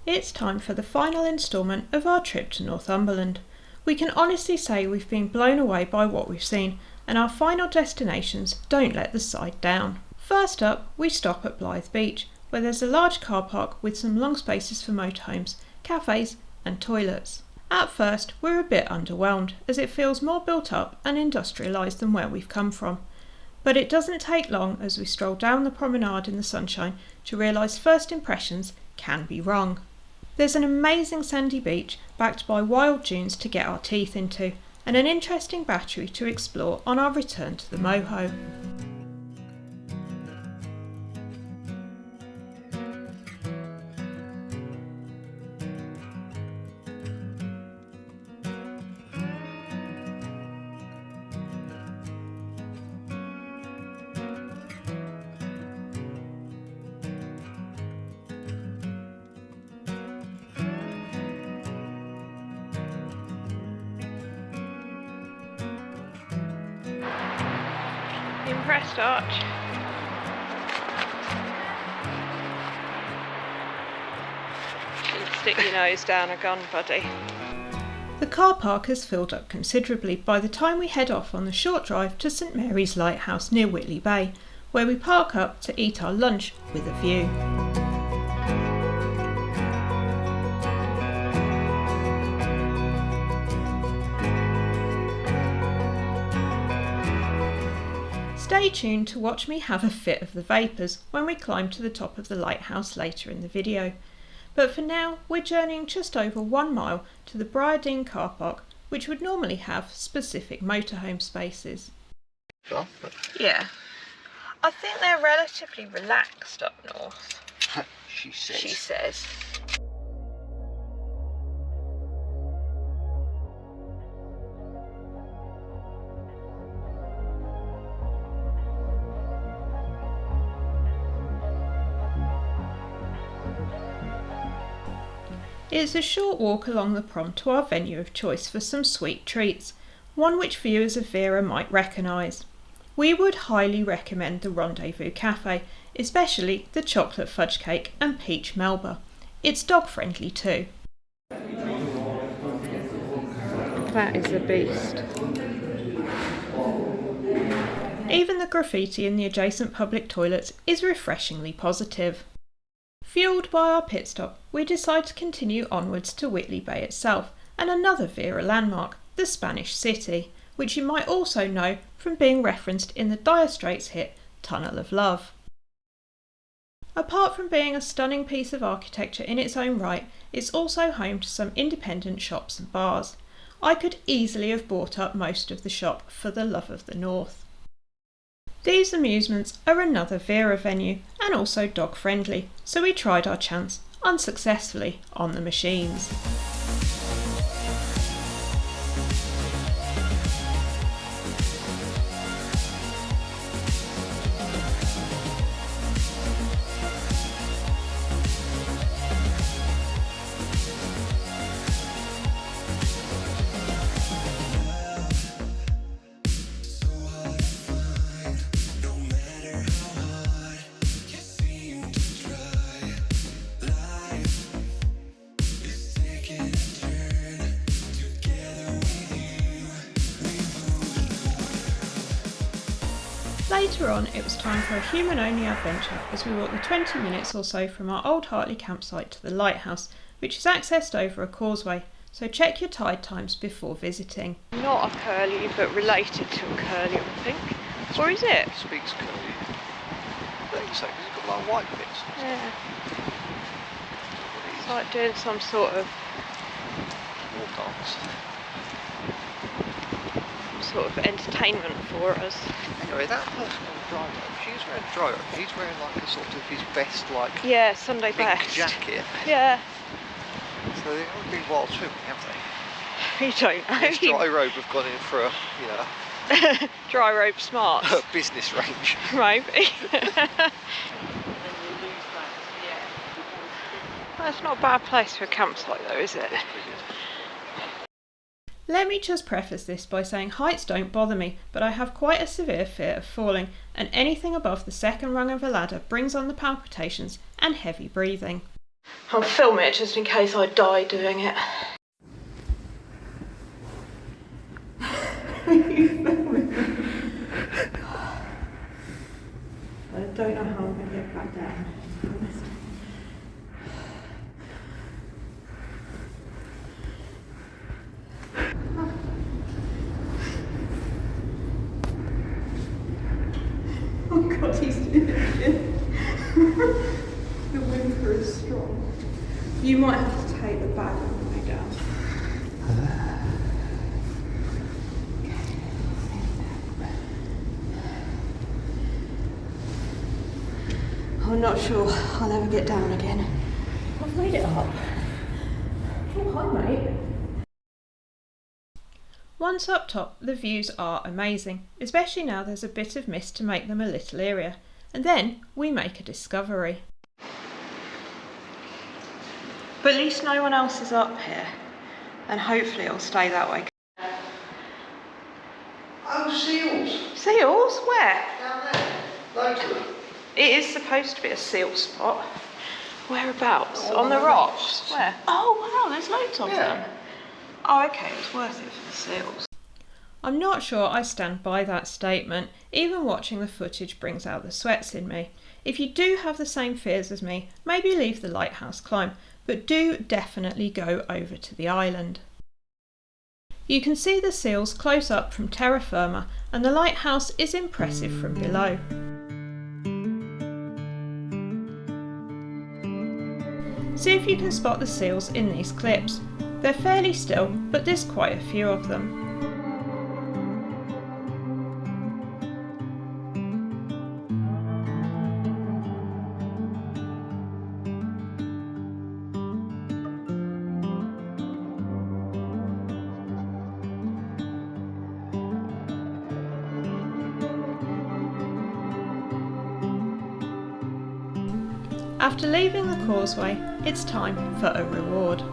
It's time for the final instalment of our trip to Northumberland. We can honestly say we've been blown away by what we've seen, and our final destinations don't let the side down. First up, we stop at Blyth Beach, where there's a large car park with some long spaces for motorhomes, cafes and toilets. At first, we're a bit underwhelmed, as it feels more built up and industrialised than where we've come from. But it doesn't take long as we stroll down the promenade in the sunshine to realise first impressions can be wrong. There's an amazing sandy beach backed by wild dunes to get our teeth into, and an interesting battery to explore on our return to the moho. Impressed Arch. Stick your nose down a gun, buddy. The car park has filled up considerably by the time we head off on the short drive to St Mary's Lighthouse near Whitley Bay, where we park up to eat our lunch with a view. Stay tuned to watch me have a fit of the vapours when we climb to the top of the lighthouse later in the video. But for now, we're journeying just over 1 mile to the Briardine car park, which would normally have specific motorhome spaces. Yeah. I think they're relatively relaxed up north. She says. It's a short walk along the prom to our venue of choice for some sweet treats, one which viewers of Vera might recognise. We would highly recommend the Rendezvous Cafe, especially the chocolate fudge cake and peach melba. It's dog friendly too. That is a beast. Even the graffiti in the adjacent public toilets is refreshingly positive. Fueled by our pit stop, we decide to continue onwards to Whitley Bay itself and another Vera landmark, the Spanish City, which you might also know from being referenced in the Dire Straits hit Tunnel of Love. Apart from being a stunning piece of architecture in its own right, it's also home to some independent shops and bars. I could easily have bought up most of the shop for the love of the North. These amusements are another Vera venue and also dog friendly, so we tried our chance, unsuccessfully, on the machines. Later on, it was time for a human-only adventure as we walked the 20 minutes or so from our Old Hartley campsite to the Lighthouse, which is accessed over a causeway, so check your tide times before visiting. Not a curlew, but related to a curlew, I think. Or is it? Speaks curlew. I think so, because it's got like white bits. Yeah. It's like doing some sort of war dance. Sort of entertainment for us. Anyway, that person on the dry rope, she's wearing a dry rope. He's wearing like a sort of his best, like Sunday pink best jacket. Yeah. So they've all been wild swimming, haven't they? You don't know. This dry rope have gone in for a, dry rope smart. business range. Maybe. That's not a bad place for a campsite though, is it? Let me just preface this by saying heights don't bother me, but I have quite a severe fear of falling, and anything above the second rung of a ladder brings on the palpitations and heavy breathing. I'll film it just in case I die doing it. Are you filming? I don't know how I'm going to get back down, to be honest. Oh God, he's doing it. The whimper is strong. You might have to take the bag on the way down. I'm not sure I'll ever get down again. I've made it up. Oh, hi mate. Once up top, the views are amazing, especially now there's a bit of mist to make them a little eerier. And then we make a discovery. But at least no one else is up here, and hopefully it'll stay that way. Oh, seals! Seals? Where? Down there. Loads of them. It is supposed to be a seal spot. Whereabouts? Oh, on the the rocks? rocks. Where? Oh wow, there's loads of Yeah. them. Oh okay, it was worth it for the seals. I'm not sure I stand by that statement. Even watching the footage brings out the sweats in me. If you do have the same fears as me, maybe leave the Lighthouse climb, but do definitely go over to the island. You can see the seals close up from terra firma, and the lighthouse is impressive from below. See if you can spot the seals in these clips. They're fairly still, but there's quite a few of them. After leaving the causeway, it's time for a reward.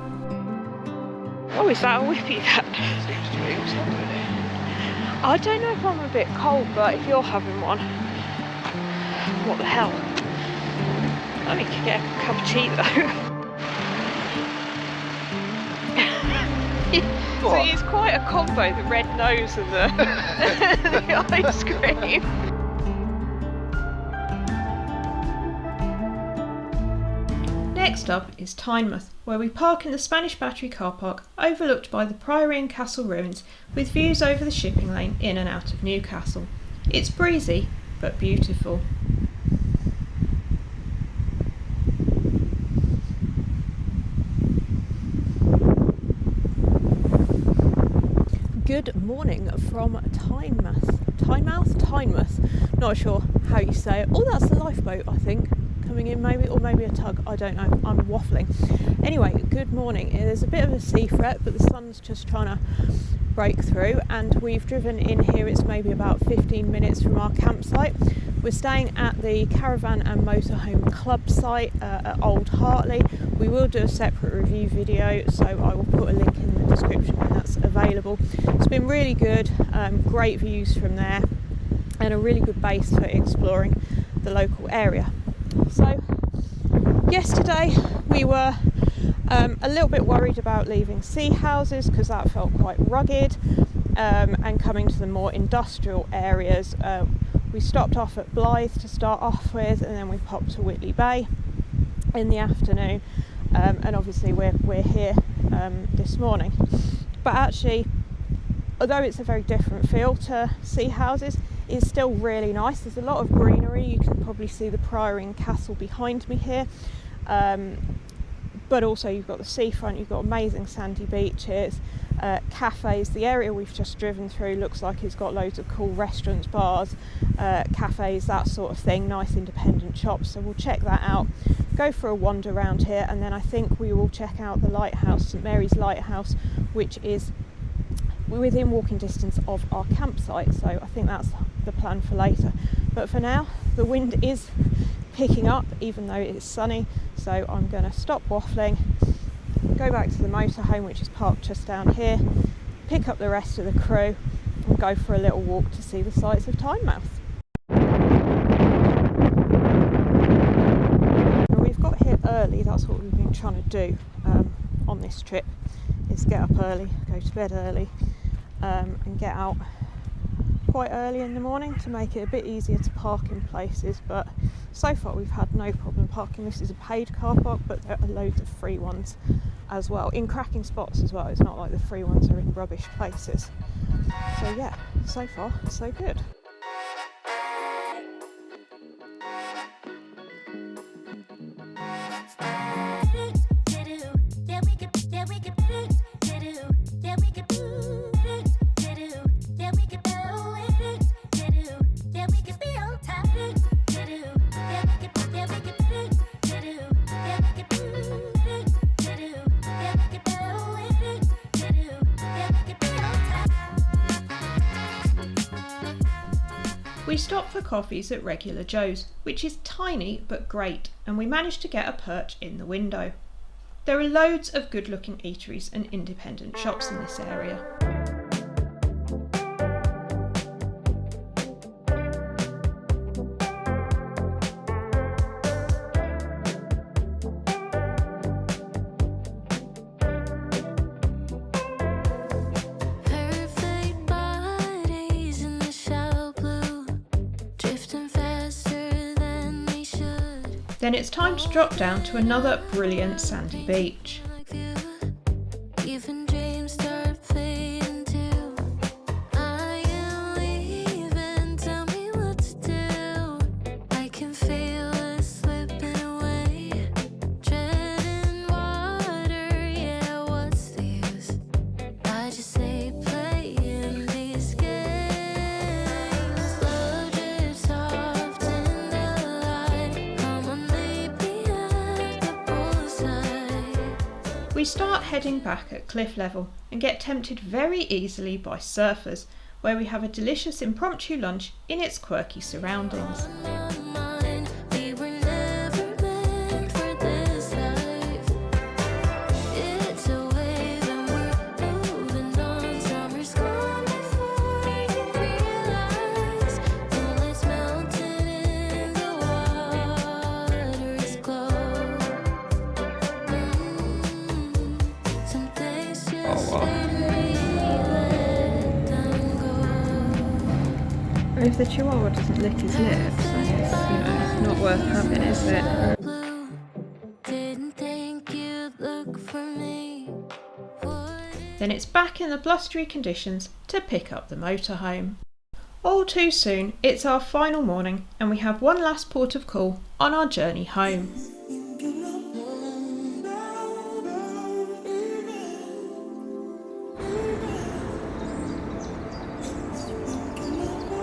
Oh, is that a whippy that? Seems to be. What's that doing here? I don't know if I'm a bit cold, but if you're having one, what the hell? I need to get a cup of tea though. So it's quite a combo, the red nose and the ice cream. Next up is Tynemouth, where we park in the Spanish Battery car park overlooked by the Priory and Castle ruins with views over the shipping lane in and out of Newcastle. It's breezy but beautiful. Good morning from Tynemouth, not sure how you say it. Oh, that's the lifeboat I think. Coming in maybe, or maybe a tug, I don't know, I'm waffling. Anyway, good morning. There's a bit of a sea threat, but the sun's just trying to break through, and we've driven in here. It's maybe about 15 minutes from our campsite. We're staying at the Caravan and Motorhome Club site at Old Hartley. We will do a separate review video, so I will put a link in the description when that's available. It's been really good, great views from there, and a really good base for exploring the local area. So yesterday we were a little bit worried about leaving sea houses because that felt quite rugged, and coming to the more industrial areas. We stopped off at Blyth to start off with, and then we popped to Whitley Bay in the afternoon, and obviously we're here this morning. But actually, although it's a very different feel to sea houses, it's still really nice. There's a lot of greenery. You can probably see the Priory and Castle behind me here, but also you've got the seafront, you've got amazing sandy beaches, cafes. The area we've just driven through looks like it's got loads of cool restaurants, bars, cafes, that sort of thing, nice independent shops. So we'll check that out, go for a wander around here, and then I think we will check out the lighthouse, St Mary's Lighthouse, which is within walking distance of our campsite. So I think that's the plan for later. But for now, the wind is picking up even though it's sunny, so I'm going to stop waffling, go back to the motorhome, which is parked just down here, pick up the rest of the crew and go for a little walk to see the sights of Tynemouth. We've got here early, that's what we've been been trying to do on this trip is get up early, go to bed early, and get out quite early in the morning to make it a bit easier to park in places. But so far we've had no problem parking. This is a paid car park, but there are loads of free ones as well, in cracking spots as well. It's not like the free ones are in rubbish places. So yeah, so far so good. We stopped for coffees at Regular Joe's, which is tiny but great, and we managed to get a perch in the window. There are loads of good looking eateries and independent shops in this area. Then it's time to drop down to another brilliant sandy beach. We start heading back at cliff level and get tempted very easily by surfers, where we have a delicious impromptu lunch in its quirky surroundings. If the chihuahua doesn't lick his lips, then it's not worth having, is it? Then it's back in the blustery conditions to pick up the motorhome. All too soon, it's our final morning and we have one last port of call on our journey home.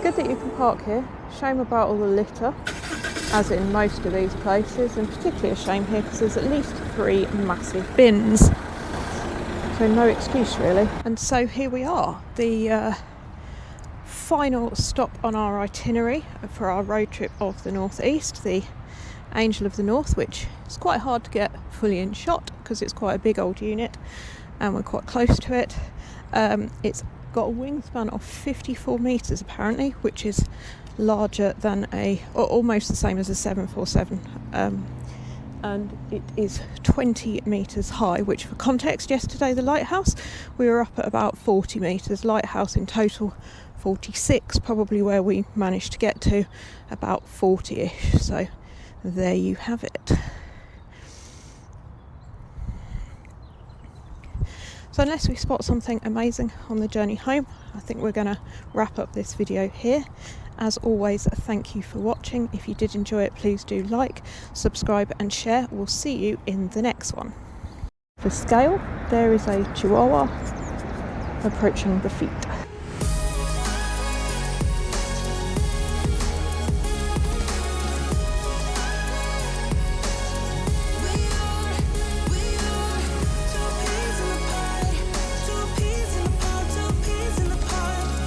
Good that you can park here. Shame about all the litter, as in most of these places, and particularly a shame here because there's at least 3 massive bins. So no excuse really. And so here we are, the final stop on our itinerary for our road trip of the northeast, the Angel of the North, which is quite hard to get fully in shot because it's quite a big old unit and we're quite close to it. It's got a wingspan of 54 metres apparently, which is larger than or almost the same as a 747, and it is 20 metres high, which for context, yesterday the Lighthouse, we were up at about 40 metres, Lighthouse in total 46, probably where we managed to get to about 40ish, so there you have it. So unless we spot something amazing on the journey home, I think we're going to wrap up this video here. As always, thank you for watching. If you did enjoy it, please do like, subscribe and share. We'll see you in the next one. For scale, there is a chihuahua approaching the feet.